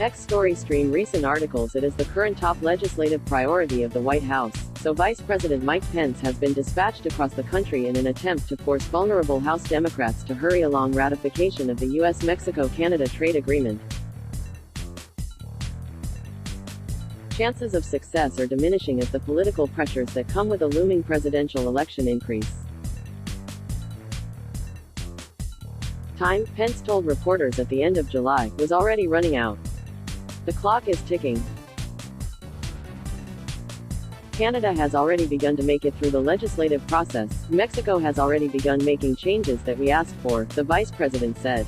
X story stream recent articles. It is the current top legislative priority of the White House, so Vice President Mike Pence has been dispatched across the country in an attempt to force vulnerable House Democrats to hurry along ratification of the US-Mexico-Canada trade agreement. Chances of success are diminishing as the political pressures that come with a looming presidential election increase. Time, Pence told reporters at the end of July, was already running out. The clock is ticking. Canada has already begun to make it through the legislative process. Mexico has already begun making changes that we asked for, the vice president said.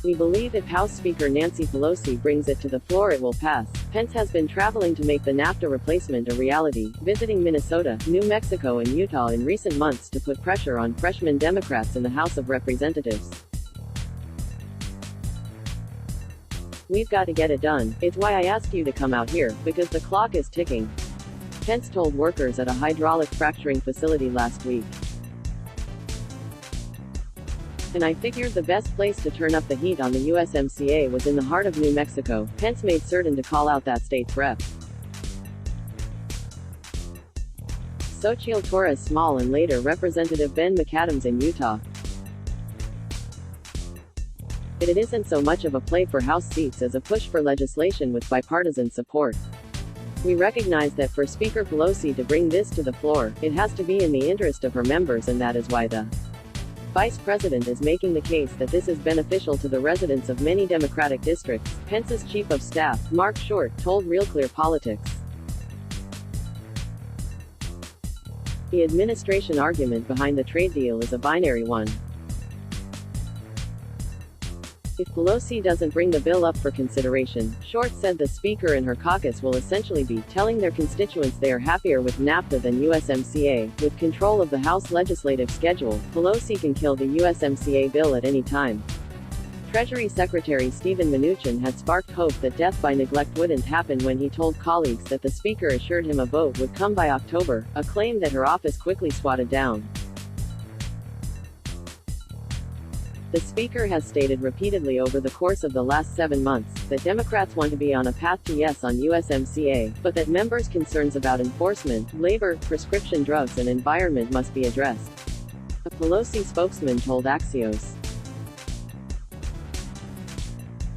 We believe if House Speaker Nancy Pelosi brings it to the floor it will pass. Pence has been traveling to make the NAFTA replacement a reality, visiting Minnesota, New Mexico and Utah in recent months to put pressure on freshman Democrats in the House of Representatives. We've got to get it done. It's why I asked you to come out here, because the clock is ticking. Pence told workers at a hydraulic fracturing facility last week. And I figured the best place to turn up the heat on the USMCA was in the heart of New Mexico. Pence made certain to call out that state's rep. Xochitl Torres Small and later Representative Ben McAdams in Utah. It isn't so much of a play for House seats as a push for legislation with bipartisan support. We recognize that for Speaker Pelosi to bring this to the floor, it has to be in the interest of her members, and that is why the Vice President is making the case that this is beneficial to the residents of many Democratic districts, Pence's Chief of Staff, Mark Short, told RealClearPolitics. The administration argument behind the trade deal is a binary one. If Pelosi doesn't bring the bill up for consideration, Short said the Speaker and her caucus will essentially be telling their constituents they are happier with NAFTA than USMCA. With control of the House legislative schedule, Pelosi can kill the USMCA bill at any time. Treasury Secretary Steven Mnuchin had sparked hope that death by neglect wouldn't happen when he told colleagues that the Speaker assured him a vote would come by October, a claim that her office quickly swatted down. The Speaker has stated repeatedly over the course of the last 7 months that Democrats want to be on a path to yes on USMCA, but that members' concerns about enforcement, labor, prescription drugs and environment must be addressed. A Pelosi spokesman told Axios.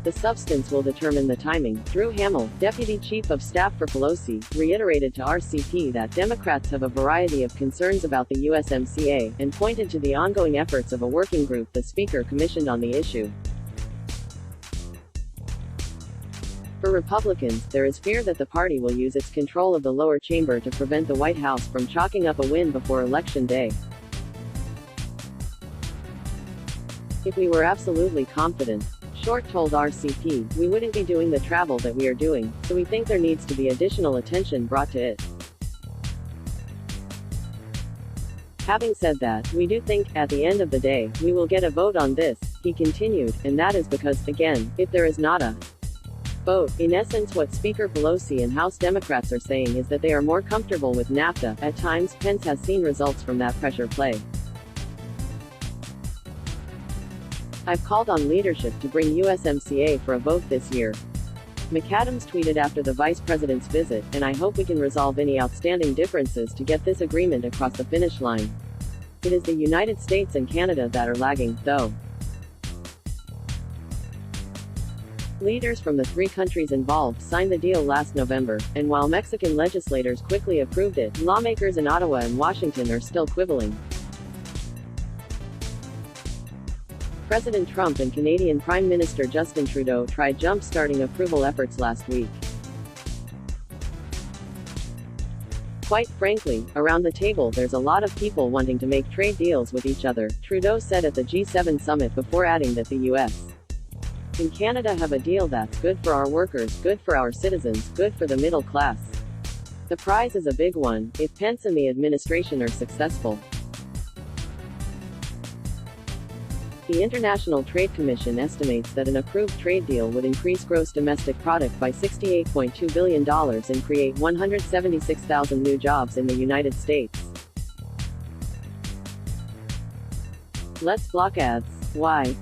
The substance will determine the timing. Drew Hamill, Deputy Chief of Staff for Pelosi, reiterated to RCP that Democrats have a variety of concerns about the USMCA, and pointed to the ongoing efforts of a working group the Speaker commissioned on the issue. For Republicans, there is fear that the party will use its control of the lower chamber to prevent the White House from chalking up a win before Election Day. If we were absolutely confident, Short told RCP, we wouldn't be doing the travel that we are doing, so we think there needs to be additional attention brought to it. Having said that, we do think, at the end of the day, we will get a vote on this, he continued, and that is because, again, if there is not a vote, in essence what Speaker Pelosi and House Democrats are saying is that they are more comfortable with NAFTA. At times, Pence has seen results from that pressure play. I've called on leadership to bring USMCA for a vote this year. McAdams tweeted after the vice president's visit, and I hope we can resolve any outstanding differences to get this agreement across the finish line. It is the United States and Canada that are lagging, though. Leaders from the 3 countries involved signed the deal last November, and while Mexican legislators quickly approved it, lawmakers in Ottawa and Washington are still quibbling. President Trump and Canadian Prime Minister Justin Trudeau tried jump-starting approval efforts last week. Quite frankly, around the table there's a lot of people wanting to make trade deals with each other, Trudeau said at the G7 summit before adding that the US and Canada have a deal that's good for our workers, good for our citizens, good for the middle class. The prize is a big one, if Pence and the administration are successful. The International Trade Commission estimates that an approved trade deal would increase gross domestic product by $68.2 billion and create 176,000 new jobs in the United States. Let's block ads. Why?